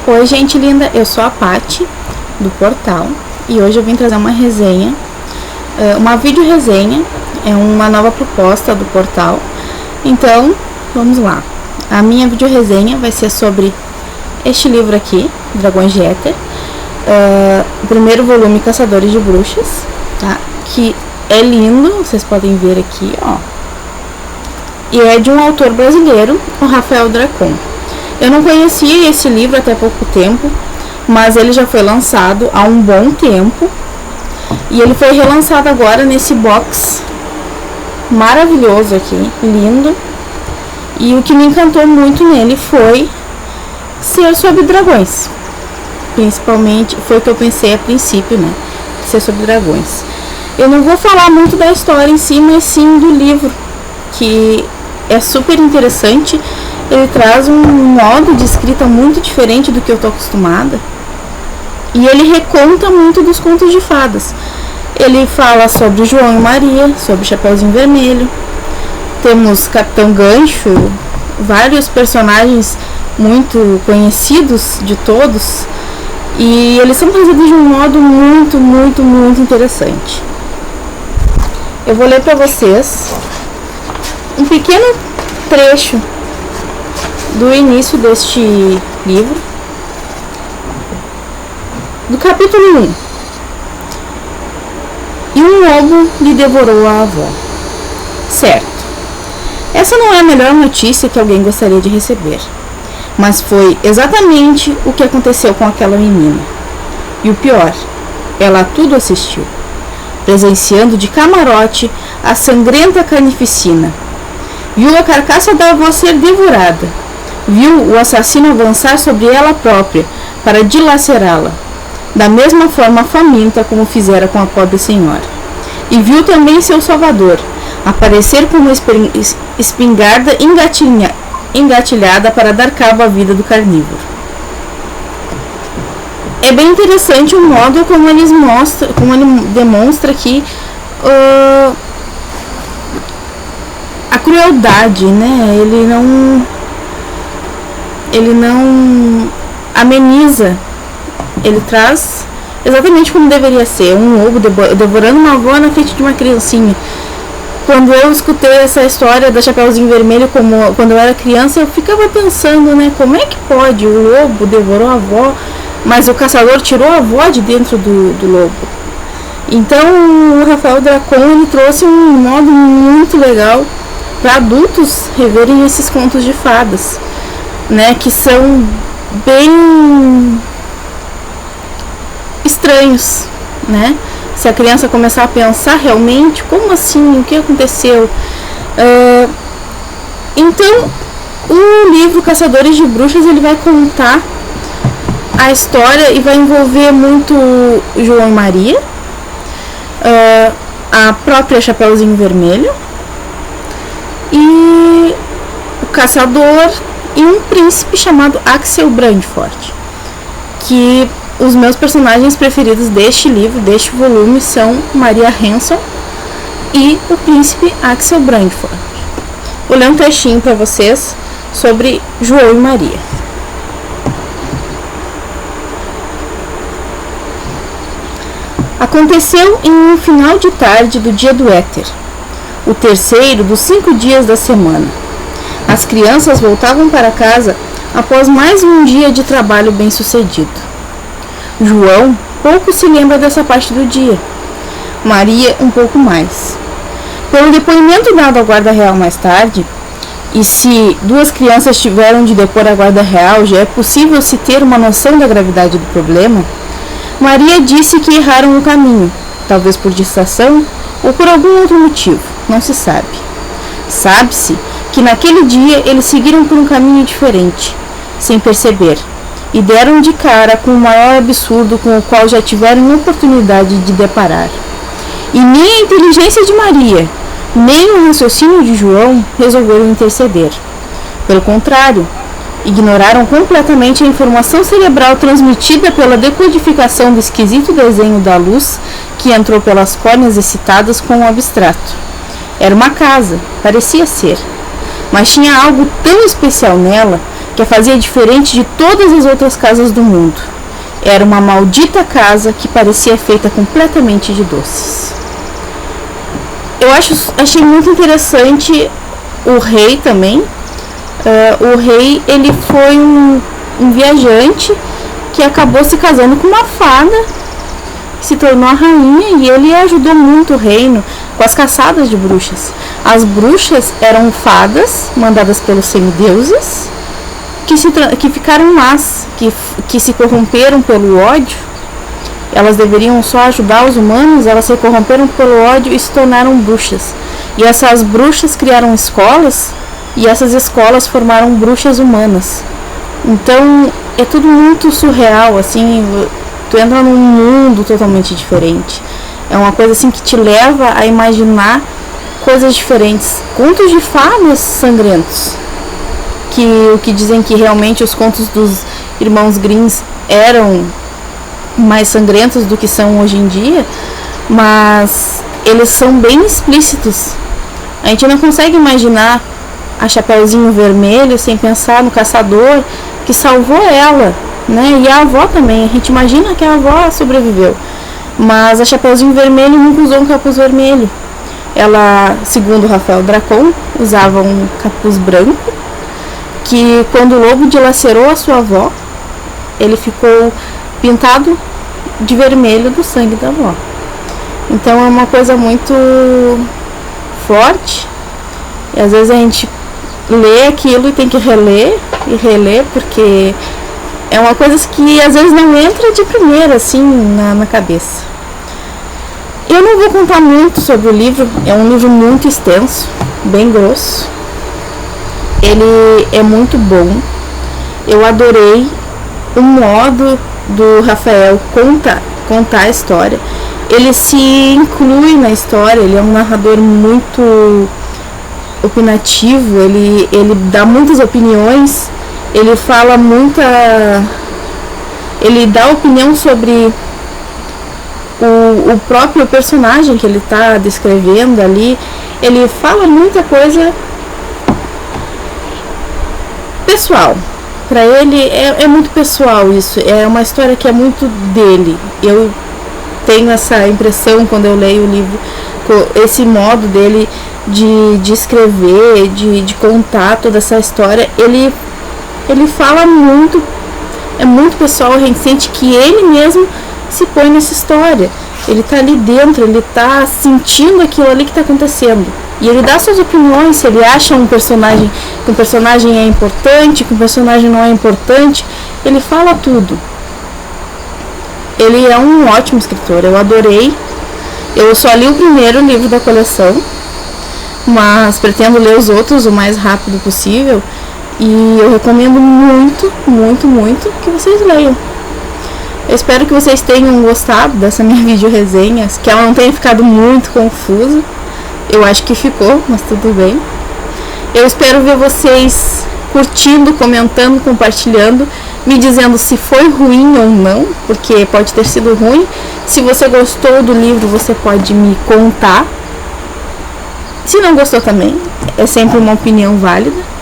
Oi, gente linda, eu sou a Paty do portal e hoje eu vim trazer uma resenha, uma vídeo resenha, é uma nova proposta do portal. Então, vamos lá. A minha vídeo resenha vai ser sobre este livro aqui, Dragões de Éter, o primeiro volume, Caçadores de Bruxas, tá? Que é lindo, vocês podem ver aqui, ó. E é de um autor brasileiro, o Rafael Dracon. Eu não conhecia esse livro até pouco tempo, mas ele já foi lançado há um bom tempo. E ele foi relançado agora nesse box maravilhoso aqui, lindo. E o que me encantou muito nele foi ser sobre dragões. Principalmente, foi o que eu pensei a princípio, né? Ser sobre dragões. Eu não vou falar muito da história em si, mas sim do livro, que é super interessante. Ele traz um modo de escrita muito diferente do que eu tô acostumada. E ele reconta muito dos contos de fadas. Ele fala sobre João e Maria, sobre Chapeuzinho Vermelho. Temos Capitão Gancho, vários personagens muito conhecidos de todos. E eles são trazidos de um modo muito interessante. Eu vou ler para vocês um pequeno trecho do início deste livro, do capítulo 1. E um lobo lhe devorou a avó. Certo, essa não é a melhor notícia que alguém gostaria de receber, mas foi exatamente o que aconteceu com aquela menina. E o pior, ela tudo assistiu, presenciando de camarote a sangrenta carnificina. Viu a carcaça da avó ser devorada. Viu o assassino avançar sobre ela própria para dilacerá-la, da mesma forma faminta como fizera com a pobre senhora. E viu também seu salvador aparecer com uma espingarda engatilhada para dar cabo à vida do carnívoro. É bem interessante o modo como eles mostram, como ele demonstra aqui a crueldade, né? Ele não ameniza, ele traz exatamente como deveria ser, um lobo devorando uma avó na frente de uma criancinha. Quando eu escutei essa história da Chapeuzinho Vermelho, quando eu era criança, eu ficava pensando, né, como é que pode, o lobo devorou a avó, mas o caçador tirou a avó de dentro do lobo. Então o Rafael Dracon, ele trouxe um modo muito legal para adultos reverem esses contos de fadas, né, que são bem estranhos, né? Se a criança começar a pensar realmente, como assim, o que aconteceu? Então, o livro Caçadores de Bruxas, ele vai contar a história e vai envolver muito João e Maria, a própria Chapeuzinho Vermelho, e o caçador e um príncipe chamado Axel Brandfort, que os meus personagens preferidos deste livro, deste volume, são Maria Hanson e o príncipe Axel Brandfort. Vou ler um trechinho para vocês sobre João e Maria. Aconteceu em um final de tarde do dia do éter, o terceiro dos 5 dias da semana. As crianças voltavam para casa após mais um dia de trabalho bem-sucedido. João pouco se lembra dessa parte do dia. Maria um pouco mais. Pelo depoimento dado à guarda real mais tarde, e se 2 crianças tiveram de depor à guarda real, já é possível se ter uma noção da gravidade do problema, Maria disse que erraram o caminho, talvez por distração ou por algum outro motivo, não se sabe. Sabe-se que naquele dia eles seguiram por um caminho diferente, sem perceber, e deram de cara com o maior absurdo com o qual já tiveram oportunidade de deparar. E nem a inteligência de Maria, nem o raciocínio de João resolveram interceder. Pelo contrário, ignoraram completamente a informação cerebral transmitida pela decodificação do esquisito desenho da luz que entrou pelas córneas excitadas com o abstrato. Era uma casa, parecia ser, mas tinha algo tão especial nela que a fazia diferente de todas as outras casas do mundo. Era uma maldita casa que parecia feita completamente de doces. Eu achei muito interessante o rei também. O rei, ele foi um viajante que acabou se casando com uma fada, se tornou a rainha, e ele ajudou muito o reino com as caçadas de bruxas. As bruxas eram fadas mandadas pelos semideuses que ficaram más, que se corromperam pelo ódio. Elas deveriam só ajudar os humanos, elas se corromperam pelo ódio e se tornaram bruxas. E essas bruxas criaram escolas, e essas escolas formaram bruxas humanas. Então é tudo muito surreal, assim, tu entra num mundo totalmente diferente. É uma coisa assim que te leva a imaginar coisas diferentes. Contos de fadas sangrentos, o que dizem que realmente os contos dos irmãos Grimm eram mais sangrentos do que são hoje em dia, mas eles são bem explícitos. A gente não consegue imaginar a Chapeuzinho Vermelho sem pensar no caçador que salvou ela, né? E a avó também. A gente imagina que a avó sobreviveu, mas a Chapeuzinho Vermelho nunca usou um capuz vermelho. Ela, segundo Rafael Dracon, usava um capuz branco, que quando o lobo dilacerou a sua avó, ele ficou pintado de vermelho do sangue da avó. Então é uma coisa muito forte, e às vezes a gente lê aquilo e tem que reler e reler, porque é uma coisa que às vezes não entra de primeira assim na cabeça. Eu não vou contar muito sobre o livro, é um livro muito extenso, bem grosso. Ele é muito bom. Eu adorei o modo do Rafael contar a história. Ele se inclui na história, ele é um narrador muito opinativo, ele dá muitas opiniões, ele fala ele dá opinião sobre o próprio personagem que ele está descrevendo ali. Ele fala muita coisa pessoal. Para ele é muito pessoal isso, é uma história que é muito dele. Eu tenho essa impressão quando eu leio o livro, esse modo dele de escrever, de contar toda essa história. Ele fala muito, é muito pessoal, a gente sente que ele mesmo se põe nessa história. Ele tá ali dentro, ele tá sentindo aquilo ali que tá acontecendo. E ele dá suas opiniões, se ele acha que um personagem é importante, que um personagem não é importante, ele fala tudo. Ele é um ótimo escritor, eu adorei. Eu só li o primeiro livro da coleção, mas pretendo ler os outros o mais rápido possível. E eu recomendo muito, muito, muito que vocês leiam. Eu espero que vocês tenham gostado dessa minha vídeo resenha, que ela não tenha ficado muito confusa. Eu acho que ficou, mas tudo bem. Eu espero ver vocês curtindo, comentando, compartilhando, me dizendo se foi ruim ou não, porque pode ter sido ruim. Se você gostou do livro, você pode me contar. Se não gostou também, é sempre uma opinião válida.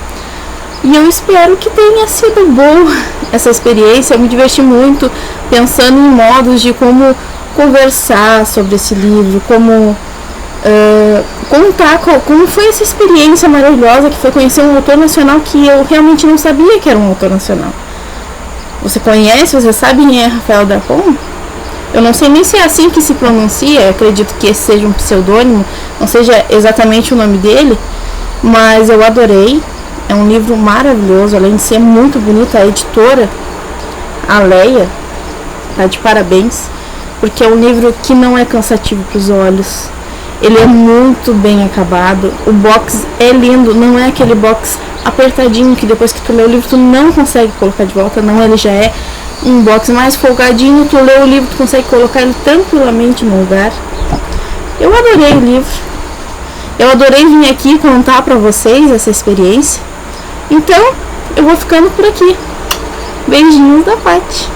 E eu espero que tenha sido boa essa experiência. Eu me diverti muito pensando em modos de como conversar sobre esse livro, como contar como foi essa experiência maravilhosa que foi conhecer um autor nacional que eu realmente não sabia que era um autor nacional. Você conhece, você sabe quem é Rafael Dracon? Eu não sei nem se é assim que se pronuncia, eu acredito que esse seja um pseudônimo, não seja exatamente o nome dele, mas eu adorei. É um livro maravilhoso, além de ser muito bonito. A editora, a Leia, tá de parabéns, porque é um livro que não é cansativo para os olhos. Ele é muito bem acabado, o box é lindo, não é aquele box apertadinho que depois que tu lê o livro tu não consegue colocar de volta, não, ele já é um box mais folgadinho, tu lê o livro, tu consegue colocar ele tranquilamente no lugar. Eu adorei o livro, eu adorei vir aqui contar pra vocês essa experiência. Então, eu vou ficando por aqui. Beijinhos da Paty.